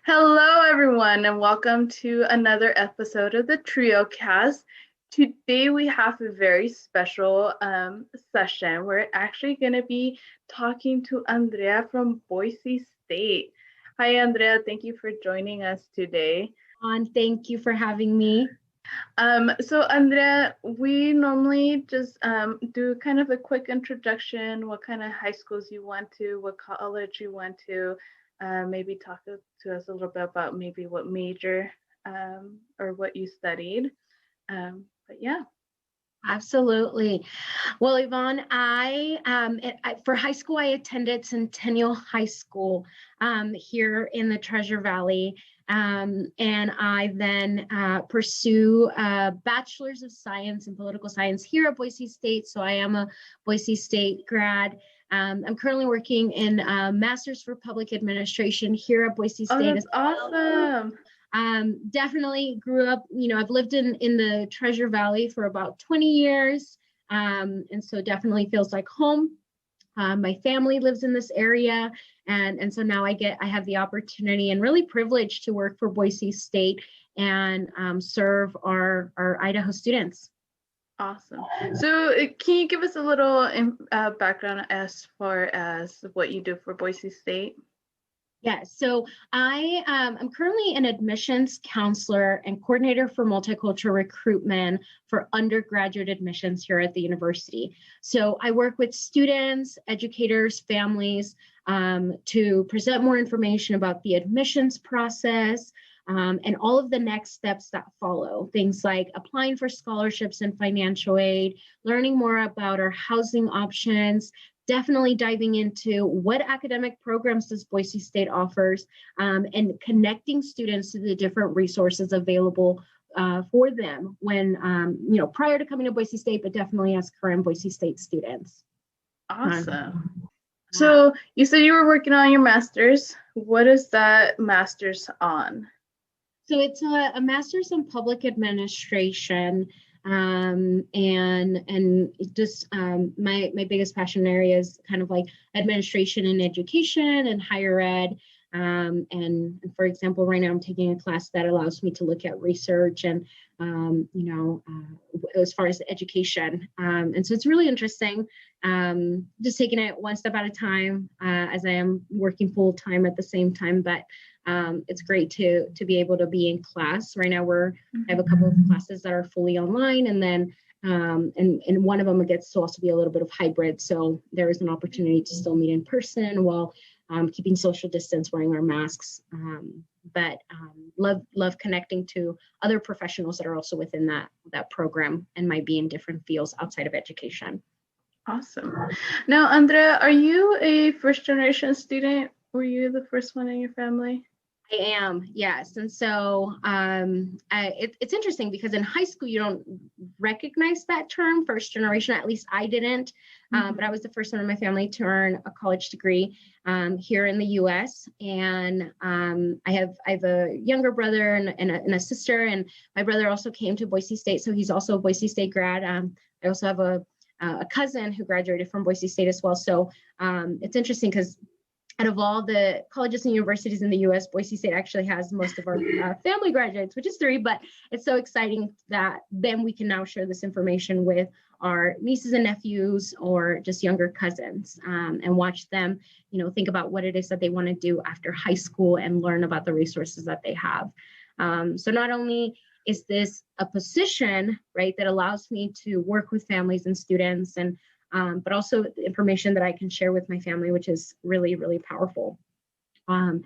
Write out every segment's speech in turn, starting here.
Hello, everyone, and welcome to another episode of the Trio Cast. Today, we have a very special session. We're actually going to be talking to Andrea from Boise State. Hi, Andrea. Thank you for joining us today. Thank you for having me. So, Andrea, we normally just do kind of a quick introduction, what kind of high schools you went to, what college you went to, maybe talk to us a little bit about maybe what major or what you studied. But yeah. Absolutely. Well, Yvonne, for high school, I attended Centennial High School here in the Treasure Valley. And I then pursue a Bachelor's of Science in Political Science here at Boise State. So I am a Boise State grad. I'm currently working in Master's for Public Administration here at Boise State. Oh, that's awesome. Definitely grew up, I've lived in the Treasure Valley for about 20 years. And so definitely feels like home. My family lives in this area. And so now I have the opportunity and really privileged to work for Boise State and serve our Idaho students. Awesome. So can you give us a little background as far as what you do for Boise State? Yes, so I'm currently an admissions counselor and coordinator for multicultural recruitment for undergraduate admissions here at the university. So I work with students, educators, families to present more information about the admissions process and all of the next steps that follow. Things like applying for scholarships and financial aid, learning more about our housing options, definitely diving into what academic programs does Boise State offers and connecting students to the different resources available for them when, prior to coming to Boise State, but definitely as current Boise State students. Awesome. So you said you were working on your master's. What is that master's on? So it's a master's in public administration. And just my biggest passion area is kind of like administration and education and higher ed. And for example, right now I'm taking a class that allows me to look at research and, as far as education. And so it's really interesting, just taking it one step at a time as I am working full time at the same time. But it's great to be able to be in class. Right now I have a couple of classes that are fully online, and then and one of them gets to also be a little bit of hybrid. So there is an opportunity to still meet in person while keeping social distance, wearing our masks. But love connecting to other professionals that are also within that program and might be in different fields outside of education. Awesome. Now, Andrea, are you a first generation student? Were you the first one in your family? I am, yes. And so it's interesting because in high school, you don't recognize that term, first generation. At least I didn't. But I was the first one in my family to earn a college degree here in the U.S. And I have a younger brother and a sister. And my brother also came to Boise State. So he's also a Boise State grad. I also have a cousin who graduated from Boise State as well. So it's interesting because out of all the colleges and universities in the U.S., Boise State actually has most of our family graduates, which is 3, but it's so exciting that then we can now share this information with our nieces and nephews or just younger cousins and watch them, think about what it is that they want to do after high school and learn about the resources that they have. So not only is this a position, right, that allows me to work with families and students and but also information that I can share with my family, which is really, really powerful. And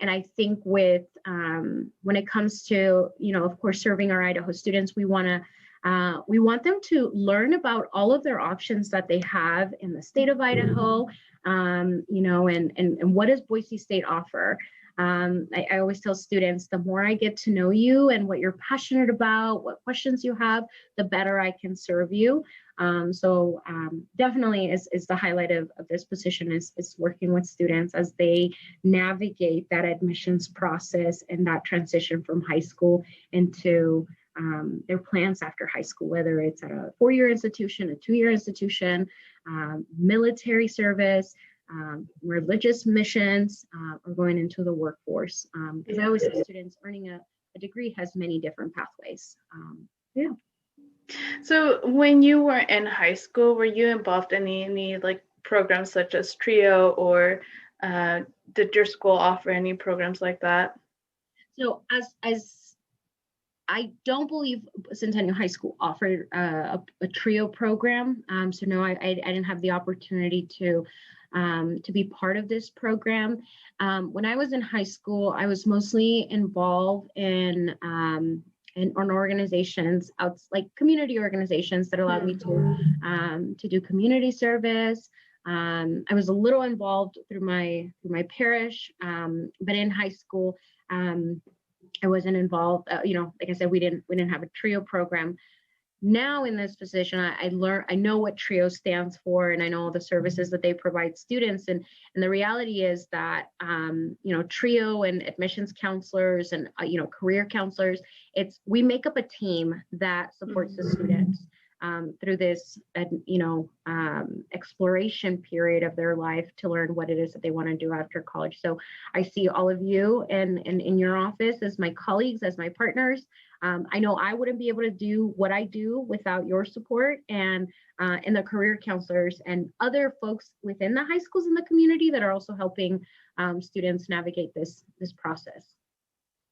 I think with when it comes to, of course, serving our Idaho students, we want them to learn about all of their options that they have in the state of Idaho, and what does Boise State offer? I always tell students, the more I get to know you and what you're passionate about, what questions you have, the better I can serve you. So definitely is the highlight of this position is working with students as they navigate that admissions process and that transition from high school into their plans after high school, whether it's at a 4-year institution, a 2-year institution, military service, religious missions, or going into the workforce. Because I always say students earning a degree has many different pathways. Yeah. So when you were in high school, were you involved in any like programs such as TRIO, or did your school offer any programs like that? So as I don't believe Centennial High School offered a TRIO program. So no, I didn't have the opportunity to be part of this program. When I was in high school, I was mostly involved in organizations, like community organizations that allowed me to do community service. I was a little involved through my parish, but in high school, I wasn't involved. Like I said, we didn't have a TRIO program. Now in this position, I know what TRIO stands for, and I know all the services that they provide students. And the reality is that TRIO and admissions counselors and career counselors, we make up a team that supports the students through this exploration period of their life to learn what it is that they want to do after college. So I see all of you and in your office as my colleagues, as my partners. I know I wouldn't be able to do what I do without your support, and the career counselors and other folks within the high schools in the community that are also helping students navigate this process.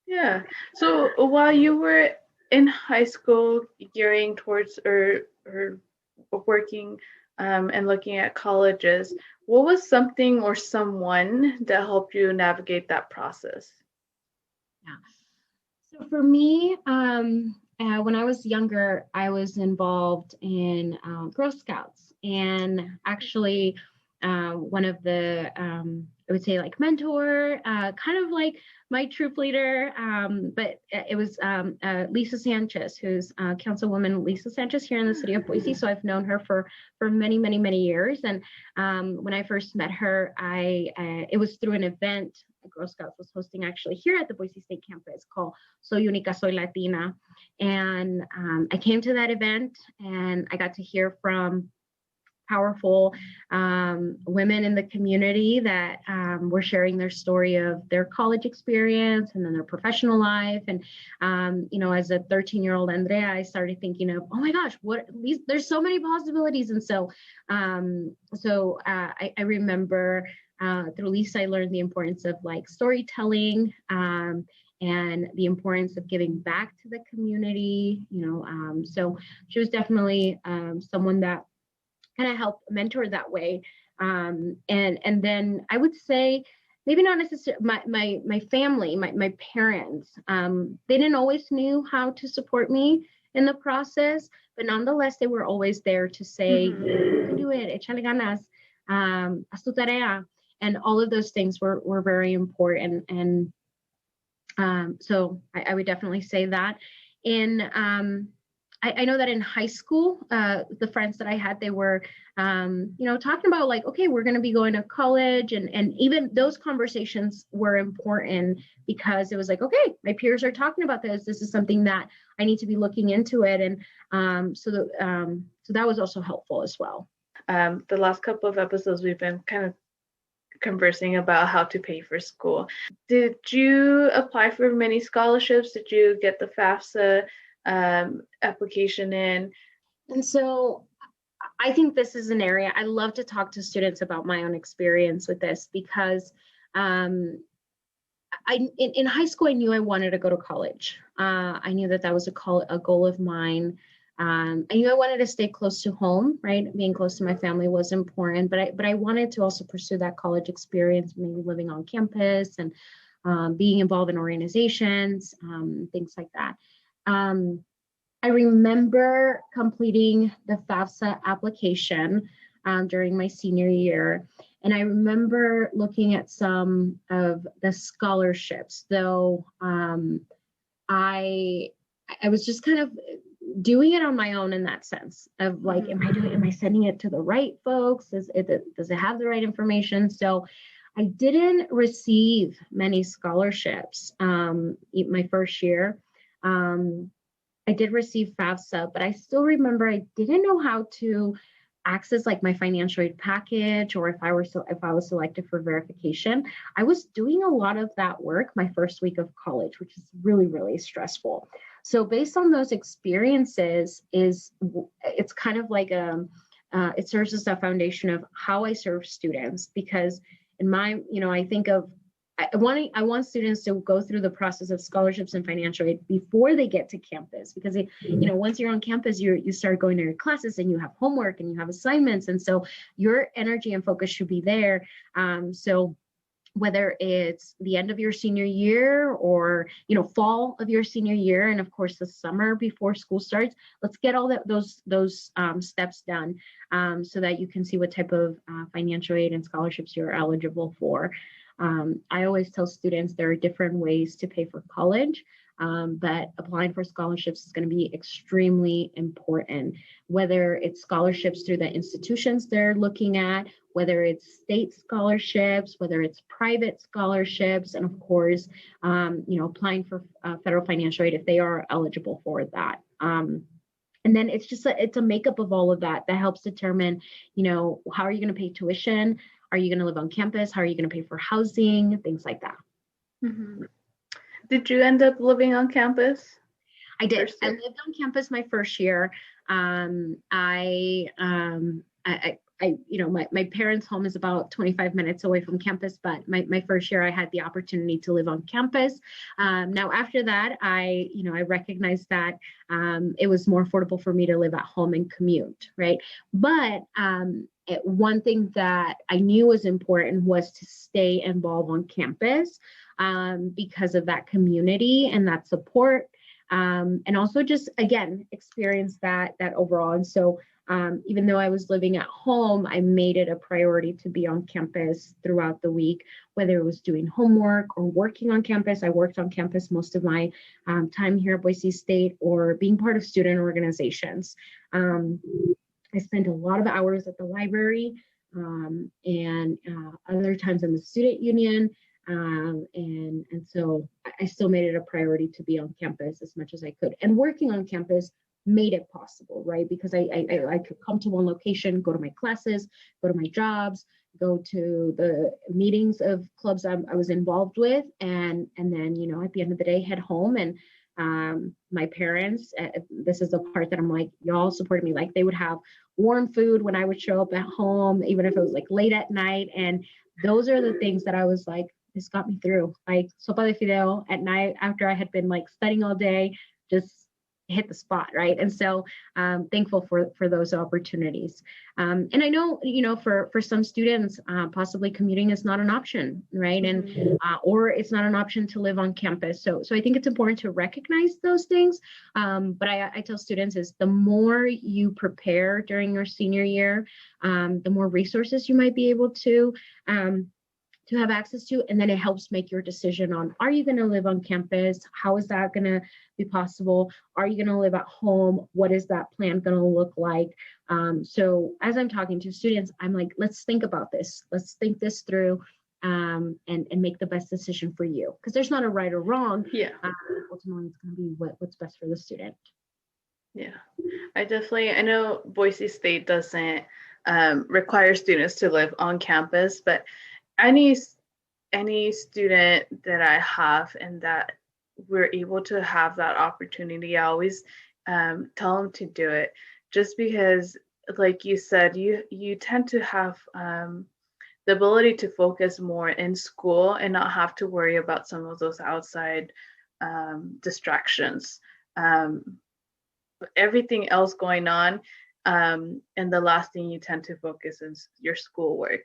Yeah. So while you were in high school, gearing towards or working and looking at colleges, what was something or someone that helped you navigate that process? Yeah. So for me, when I was younger, I was involved in Girl Scouts, and actually one of the, I would say like mentor, kind of like my troop leader, but it was Lisa Sanchez, who's Councilwoman Lisa Sanchez here in the city of Boise. So I've known her for many, many, many years. And when I first met her, it was through an event Girl Scouts was hosting actually here at the Boise State campus called Soy Única, Soy Latina. And I came to that event and I got to hear from powerful women in the community that were sharing their story of their college experience and then their professional life. And, as a 13-year-old Andrea, I started thinking of, oh my gosh, there's so many possibilities. And so I remember through Lisa, I learned the importance of like storytelling and the importance of giving back to the community, so she was definitely someone that kind of helped mentor that way. And then I would say maybe not necessarily my family, my parents, they didn't always knew how to support me in the process, but nonetheless, they were always there to say, you can do it, échale ganas, haz tu tarea. And all of those things were very important. And so I would definitely say that. I know that in high school, the friends that I had, they were, talking about like, okay, we're going to be going to college. And even those conversations were important because it was like, okay, my peers are talking about this. This is something that I need to be looking into it. And so that was also helpful as well. The last couple of episodes, we've been kind of conversing about how to pay for school. Did you apply for many scholarships? Did you get the FAFSA application in? And so I think this is an area I love to talk to students about my own experience with this because in high school, I knew I wanted to go to college. I knew that was a goal of mine. I knew I wanted to stay close to home, right? Being close to my family was important, but I wanted to also pursue that college experience, maybe living on campus and being involved in organizations, things like that. I remember completing the FAFSA application during my senior year. And I remember looking at some of the scholarships, though I was just kind of doing it on my own in that sense of like, am I sending it to the right folks? Does it have the right information? So I didn't receive many scholarships my first year. I did receive FAFSA, but I still remember I didn't know how to access like my financial aid package, or if I was selected for verification, I was doing a lot of that work my first week of college, which is really, really stressful. So based on those experiences, it's kind of like it serves as a foundation of how I serve students, because in my, I think of, I want students to go through the process of scholarships and financial aid before they get to campus, because once you're on campus, you start going to your classes and you have homework and you have assignments, and so your energy and focus should be there. So whether it's the end of your senior year or fall of your senior year, and of course the summer before school starts, let's get all those steps done, so that you can see what type of financial aid and scholarships you're eligible for. I always tell students there are different ways to pay for college, but applying for scholarships is going to be extremely important, whether it's scholarships through the institutions they're looking at, whether it's state scholarships, whether it's private scholarships, and of course, applying for federal financial aid if they are eligible for that. And then it's a makeup of all of that helps determine, how are you going to pay tuition? Are you going to live on campus? How are you going to pay for housing? Things like that. Mm-hmm. Did you end up living on campus? I did. I lived on campus my first year. My parents' home is about 25 minutes away from campus, but my first year I had the opportunity to live on campus. Now after that, I recognized that it was more affordable for me to live at home and commute, right? But one thing that I knew was important was to stay involved on campus, because of that community and that support, and also just, again, experience that overall. And so even though I was living at home, I made it a priority to be on campus throughout the week, whether it was doing homework or working on campus. I worked on campus most of my time here at Boise State, or being part of student organizations. I spent a lot of hours at the library, and other times in the student union. And so I still made it a priority to be on campus as much as I could. And working on campus made it possible, right? Because I could come to one location, go to my classes, go to my jobs, go to the meetings of clubs I was involved with, and then, at the end of the day, head home. And my parents, this is the part that I'm like, y'all supported me. Like, they would have warm food when I would show up at home, even if it was like late at night. And those are the things that I was like, this got me through. Like sopa de fideo at night after I had been like studying all day, just hit the spot, right? And so thankful for those opportunities. And I know, for some students, possibly commuting is not an option, right? And or it's not an option to live on campus. So I think it's important to recognize those things. But I tell students is the more you prepare during your senior year, the more resources you might be able to have access to, and then it helps make your decision on, are you going to live on campus? How is that going to be possible? Are you going to live at home? What is that plan going to look like? So as I'm talking to students, I'm like, let's think about this. Let's think this through, and make the best decision for you, because there's not a right or wrong. Yeah. Ultimately, it's going to be what's best for the student. Yeah, I know Boise State doesn't require students to live on campus, but any student that I have and that we're able to have that opportunity, I always tell them to do it, just because, like you said, you tend to have the ability to focus more in school and not have to worry about some of those outside distractions, everything else going on, and the last thing you tend to focus is your schoolwork.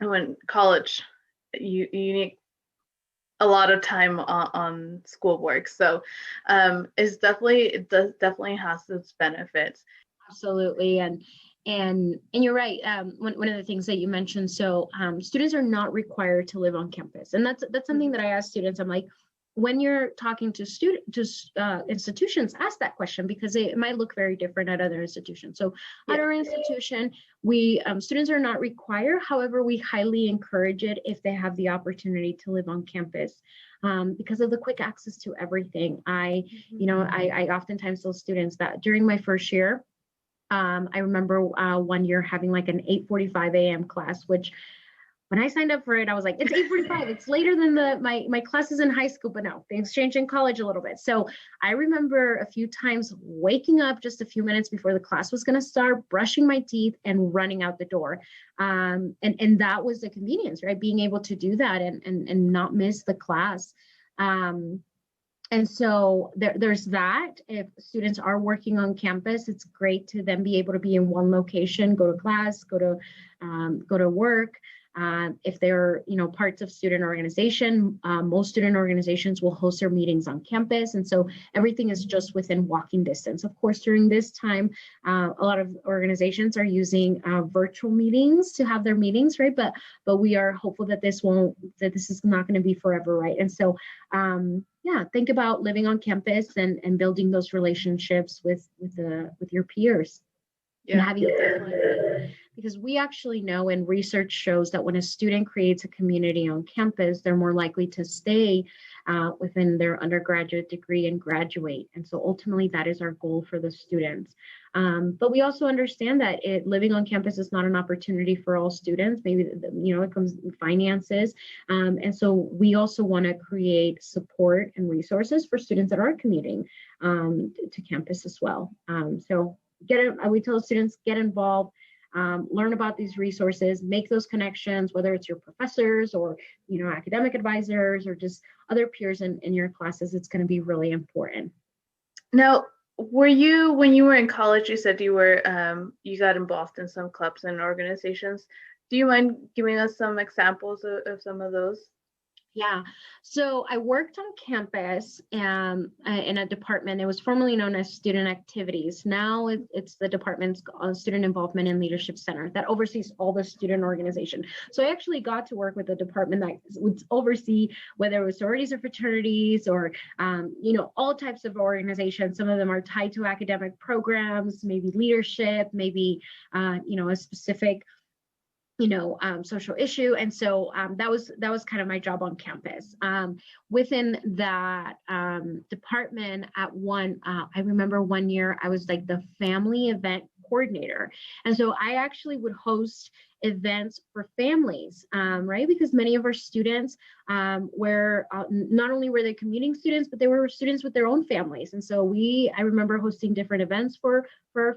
And when college, you need a lot of time on schoolwork, so it definitely has its benefits. Absolutely, and you're right. One of the things that you mentioned, so students are not required to live on campus, and that's something that I ask students. I'm like, when you're talking to institutions, ask that question, because it might look very different at other institutions. So at our institution, we students are not required. However, we highly encourage it if they have the opportunity to live on campus, because of the quick access to everything. I oftentimes tell students that during my first year, I remember one year having like an 8:45 a.m. class, which when I signed up for it, I was like, it's 8:45. It's later than my classes in high school, but no, things change in college a little bit. So I remember a few times waking up just a few minutes before the class was going to start, brushing my teeth and running out the door. And that was the convenience, right? Being able to do that and not miss the class. And so there's that. If students are working on campus, it's great to then be able to be in one location, go to class, go to work. If they're, parts of student organization, most student organizations will host their meetings on campus. And so everything is just within walking distance. Of course, during this time, a lot of organizations are using virtual meetings to have their meetings, right? But we are hopeful that this is not going to be forever, right? And so, think about living on campus and building those relationships with your peers. And having it, because we actually know, and research shows that when a student creates a community on campus, they're more likely to stay within their undergraduate degree and graduate. And so ultimately that is our goal for the students. But we also understand that living on campus is not an opportunity for all students. Maybe, it comes with finances. And so we also want to create support and resources for students that are commuting to campus as well. We tell students, get involved, learn about these resources, make those connections, whether it's your professors or, academic advisors or just other peers in your classes. It's going to be really important. Now, when you were in college, you said you got involved in some clubs and organizations. Do you mind giving us some examples of some of those? Yeah, so I worked on campus in a department. It was formerly known as Student Activities. Now it's the department's Student Involvement and Leadership Center that oversees all the student organization. So I actually got to work with a department that would oversee whether it was sororities or fraternities or, all types of organizations. Some of them are tied to academic programs, maybe leadership, maybe, a specific social issue. And so that was kind of my job on campus. Within that department I remember one year I was like the family event coordinator. And so I actually would host events for families, right? Because many of our students were not only were they commuting students, but they were students with their own families. And so I remember hosting different events for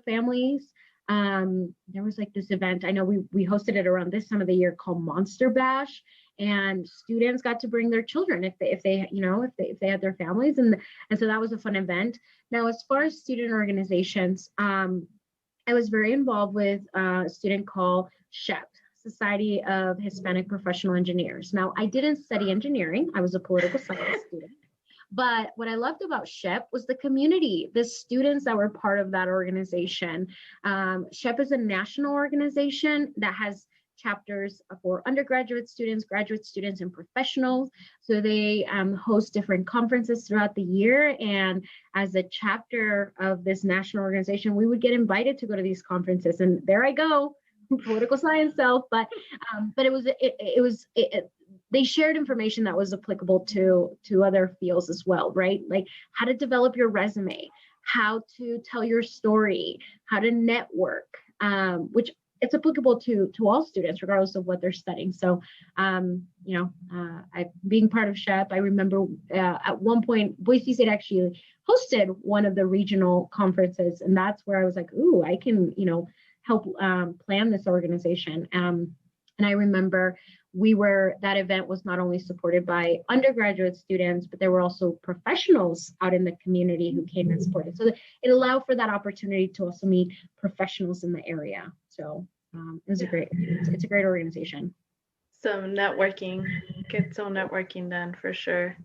families. There was like this event, I know we hosted it around this time of the year called Monster Bash, and students got to bring their children if they had their families, and so that was a fun event. Now, as far as student organizations, I was very involved with a student called SHEP, Society of Hispanic Professional Engineers. Now, I didn't study engineering, I was a political science student. But what I loved about SHEP was the community, the students that were part of that organization. SHEP is a national organization that has chapters for undergraduate students, graduate students, and professionals. So they host different conferences throughout the year. And as a chapter of this national organization, we would get invited to go to these conferences. And there I go, political science self. But they shared information that was applicable to other fields as well, right? Like how to develop your resume, how to tell your story, how to network, which it's applicable to all students, regardless of what they're studying. So, being part of SHEP, I remember at one point, Boise State actually hosted one of the regional conferences. And that's where I was like, ooh, I can, help plan this organization. And I remember that event was not only supported by undergraduate students, but there were also professionals out in the community who came and supported. So it allowed for that opportunity to also meet professionals in the area. So it's a great organization. Some networking, get some networking done for sure.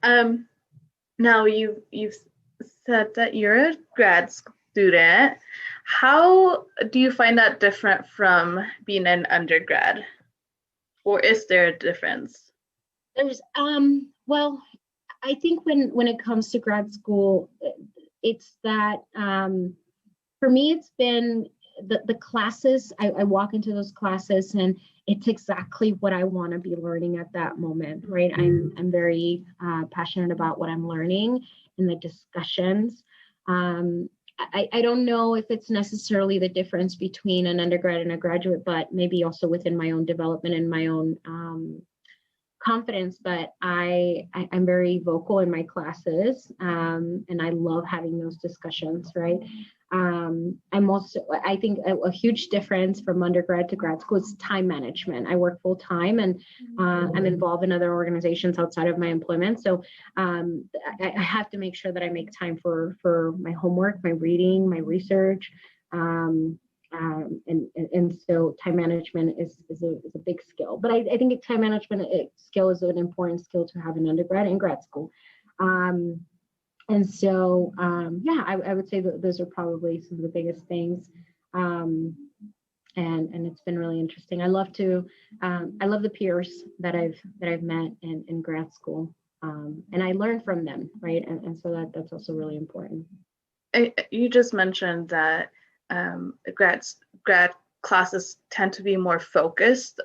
Now you've said that you're a grad student. How do you find that different from being an undergrad? Or is there a difference? There's well, I think when it comes to grad school, it's that for me it's been the classes. I walk into those classes and it's exactly what I want to be learning at that moment, right? I'm very passionate about what I'm learning in the discussions. I don't know if it's necessarily the difference between an undergrad and a graduate, but maybe also within my own development and my own confidence, but I'm very vocal in my classes, and I love having those discussions, right? I think a huge difference from undergrad to grad school is time management. I work full time, and I'm involved in other organizations outside of my employment. So I have to make sure that I make time for my homework, my reading, my research. And so time management is a big skill. But I think time management skill is an important skill to have in undergrad and grad school. And so, yeah, I would say that those are probably some of the biggest things. And it's been really interesting. I love the peers that I've met in grad school, and I learn from them, right? And so that's also really important. You just mentioned that grad classes tend to be more focused,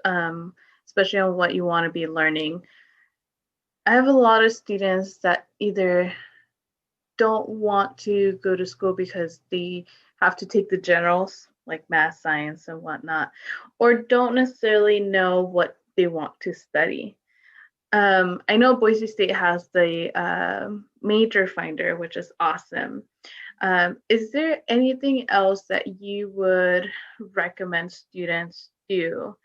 especially on what you want to be learning. I have a lot of students that either don't want to go to school because they have to take the generals like math, science, and whatnot, or don't necessarily know what they want to study. I know Boise State has the major finder, which is awesome. Is there anything else that you would recommend students do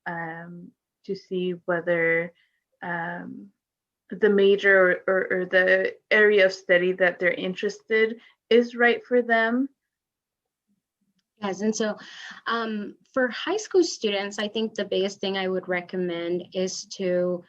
to see whether the major or the area of study that they're interested is right for them? Yes, and so for high school students, I think the biggest thing I would recommend is to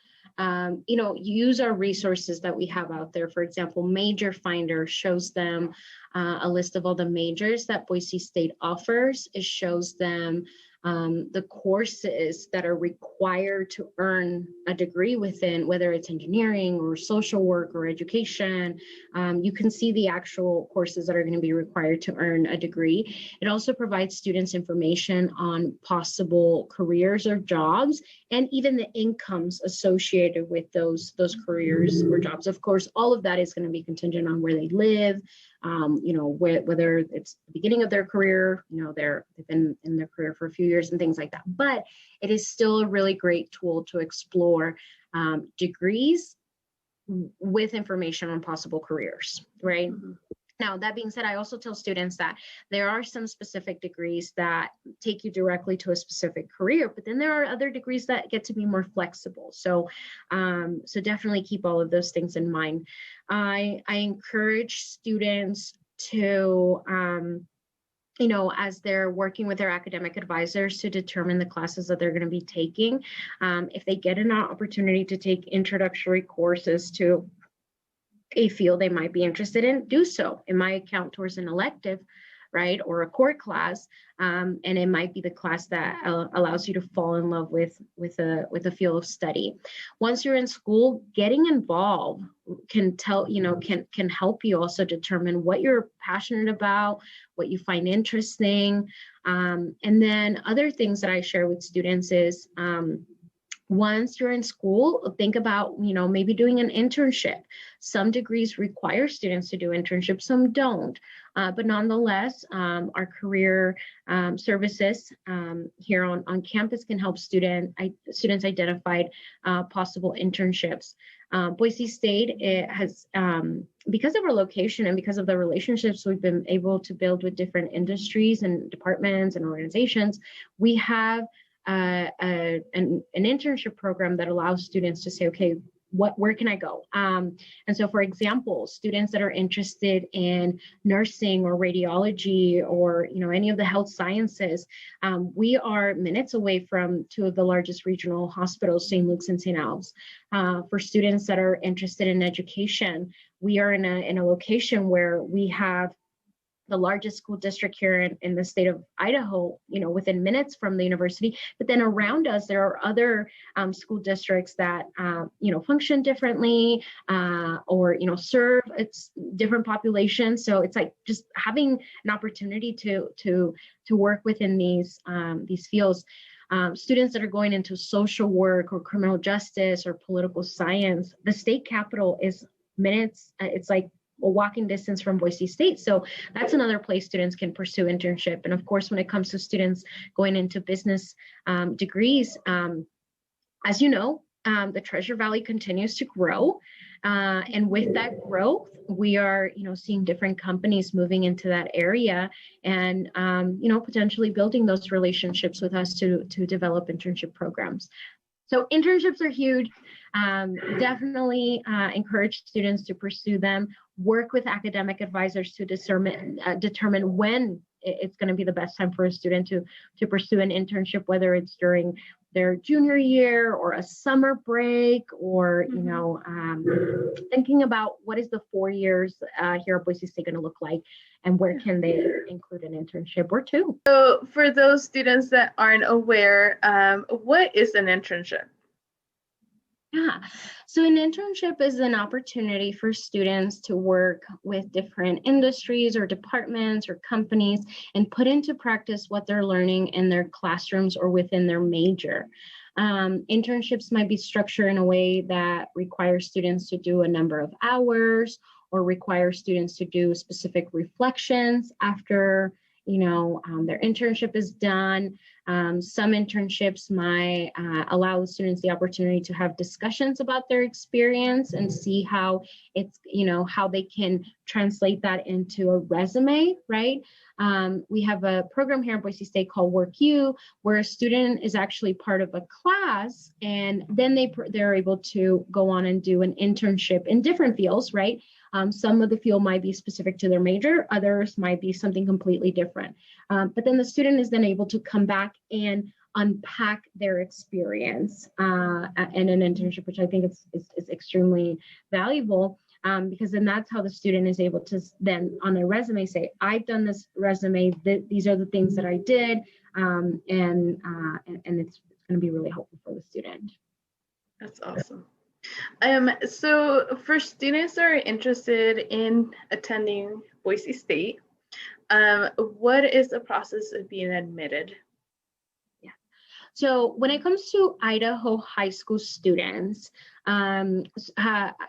use our resources that we have out there. For example, Major Finder shows them a list of all the majors that Boise State offers. It shows them the courses that are required to earn a degree within, whether it's engineering or social work or education. You can see the actual courses that are going to be required to earn a degree. It also provides students information on possible careers or jobs, and even the incomes associated with those careers or jobs. Of course, all of that is going to be contingent on where they live, whether it's the beginning of their career, they've been in their career for a few years and things like that. But it is still a really great tool to explore degrees with information on possible careers, right? Mm-hmm. Now, that being said, I also tell students that there are some specific degrees that take you directly to a specific career, but then there are other degrees that get to be more flexible. So definitely keep all of those things in mind. I encourage students to, as they're working with their academic advisors to determine the classes that they're going to be taking, if they get an opportunity to take introductory courses to a field they might be interested in, do so. It might count towards an elective, right, or a core class, and it might be the class that allows you to fall in love with a field of study. Once you're in school, getting involved can help you also determine what you're passionate about, what you find interesting, and then other things that I share with students is, once you're in school, think about, maybe doing an internship. Some degrees require students to do internships, some don't. But nonetheless, our career services here on campus can help students identify possible internships. Boise State, it has, because of our location and because of the relationships we've been able to build with different industries and departments and organizations, we have an internship program that allows students to say, okay, where can I go? And so, for example, students that are interested in nursing or radiology or any of the health sciences, we are minutes away from two of the largest regional hospitals, St. Luke's and St. Al's. For students that are interested in education, we are in a location where we have the largest school district here in the state of Idaho, within minutes from the university. But then around us, there are other school districts that, function differently or, serve its different populations. So it's like just having an opportunity to work within these fields. Students that are going into social work or criminal justice or political science, the state capital is minutes. It's like walking distance from Boise State. So that's another place students can pursue internship. And of course, when it comes to students going into business degrees, as you know, the Treasure Valley continues to grow. And with that growth, we are, seeing different companies moving into that area and, potentially building those relationships with us to develop internship programs. So internships are huge. Definitely encourage students to pursue them, work with academic advisors to determine when it's going to be the best time for a student to pursue an internship, whether it's during their junior year or a summer break, or thinking about what is the 4 years here at Boise State going to look like, and where can they include an internship or two. So for those students that aren't aware, what is an internship? Yeah, so an internship is an opportunity for students to work with different industries or departments or companies and put into practice what they're learning in their classrooms or within their major. Internships might be structured in a way that requires students to do a number of hours, or require students to do specific reflections after their internship is done. Some internships might allow the students the opportunity to have discussions about their experience and see how it's, how they can translate that into a resume, right? We have a program here at Boise State called Work U, where a student is actually part of a class, and then they're able to go on and do an internship in different fields, right? Some of the field might be specific to their major, others might be something completely different. But then the student is then able to come back and unpack their experience in an internship, which I think is extremely valuable, because then that's how the student is able to then on their resume say, I've done this resume, these are the things that I did, and it's going to be really helpful for the student. That's awesome. So for students that are interested in attending Boise State, what is the process of being admitted? Yeah. So when it comes to Idaho high school students,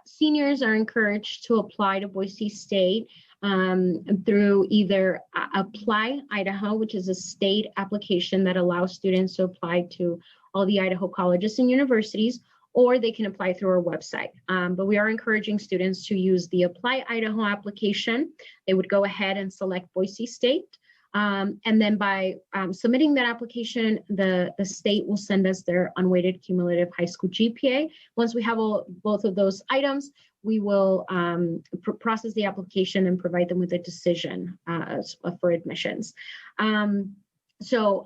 seniors are encouraged to apply to Boise State through either Apply Idaho, which is a state application that allows students to apply to all the Idaho colleges and universities, or they can apply through our website. But we are encouraging students to use the Apply Idaho application. They would go ahead and select Boise State. And then by submitting that application, the state will send us their unweighted cumulative high school GPA. Once we have both of those items, we will process the application and provide them with a decision for admissions. So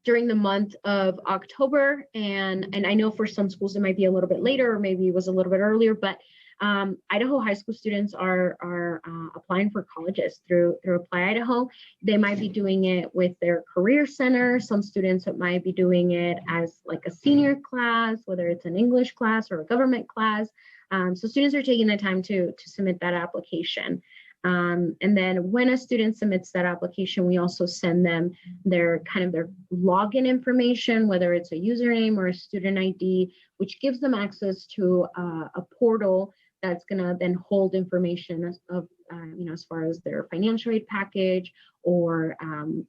during the month of October, and I know for some schools it might be a little bit later, or maybe it was a little bit earlier, but Idaho high school students are applying for colleges through Apply Idaho. They might be doing it with their career center. Some students might be doing it as like a senior class, whether it's an English class or a government class. So students are taking the time to submit that application. And then when a student submits that application, we also send them their login information, whether it's a username or a student ID, which gives them access to a portal that's going to then hold information of as far as their financial aid package, or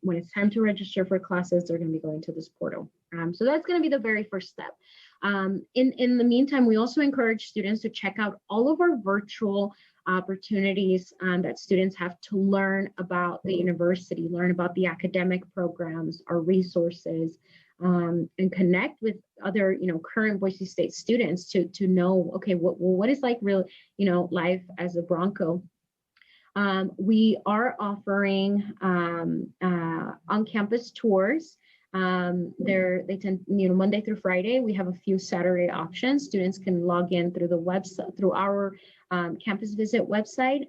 when it's time to register for classes, they're going to be going to this portal. So that's going to be the very first step. In the meantime, we also encourage students to check out all of our virtual opportunities that students have to learn about the university, learn about the academic programs, our resources, and connect with other, current Boise State students to know, okay, what is like real, life as a Bronco. We are offering on-campus tours. They tend, Monday through Friday. We have a few Saturday options. Students can log in through the website, through our campus visit website.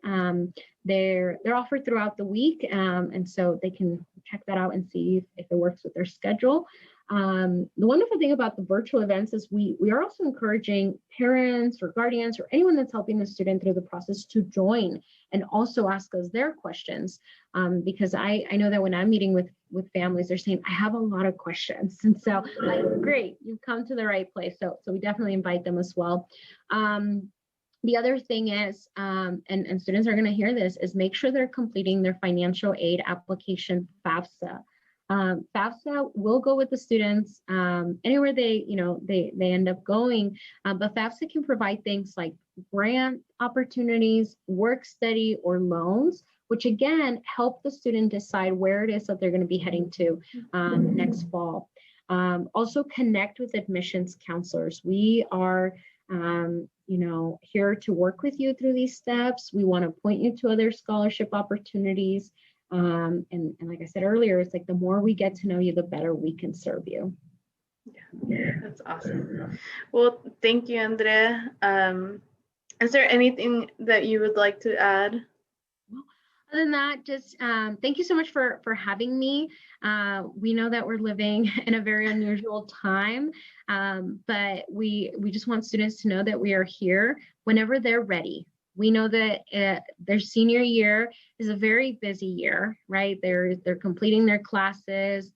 They're offered throughout the week, and so they can check that out and see if it works with their schedule. The wonderful thing about the virtual events is we are also encouraging parents or guardians or anyone that's helping the student through the process to join and also ask us their questions, because I know that when I'm meeting with families, they're saying, I have a lot of questions. And so great, you've come to the right place. So we definitely invite them as well. The other thing is, and students are going to hear this, is make sure they're completing their financial aid application FAFSA. FAFSA will go with the students anywhere they end up going, but FAFSA can provide things like grant opportunities, work study, or loans, which again help the student decide where it is that they're going to be heading to next fall. Also connect with admissions counselors. We are here to work with you through these steps. We want to point you to other scholarship opportunities. And like I said earlier, it's like the more we get to know you, the better we can serve you. Yeah, that's awesome. Well, thank you, Andrea. Is there anything that you would like to add? Other than that, just thank you so much for having me. We know that we're living in a very unusual time, but we just want students to know that we are here whenever they're ready. We know that their senior year is a very busy year, right? They're completing their classes.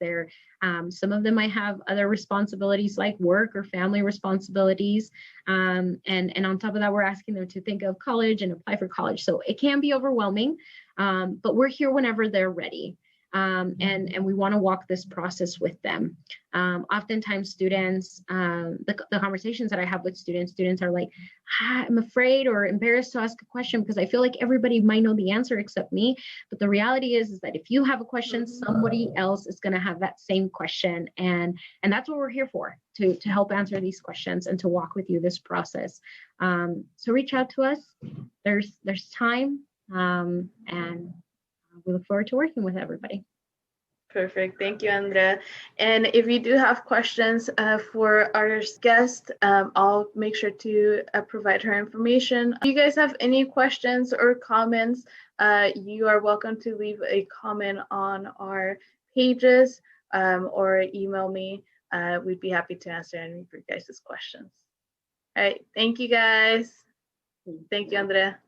Some of them might have other responsibilities like work or family responsibilities. And on top of that, we're asking them to think of college and apply for college. So it can be overwhelming, but we're here whenever they're ready. And we want to walk this process with them. Oftentimes students, the conversations that I have with students are like, I'm afraid or embarrassed to ask a question because I feel like everybody might know the answer except me. But the reality is that if you have a question, somebody else is going to have that same question. And that's what we're here for, to help answer these questions and to walk with you this process. So reach out to us. There's time, and we look forward to working with everybody. Perfect. Thank you, Andrea. And if you do have questions for our guest, I'll make sure to provide her information. If you guys have any questions or comments, you are welcome to leave a comment on our pages or email me. We'd be happy to answer any of your guys' questions. All right. Thank you, guys. Thank you, Andrea.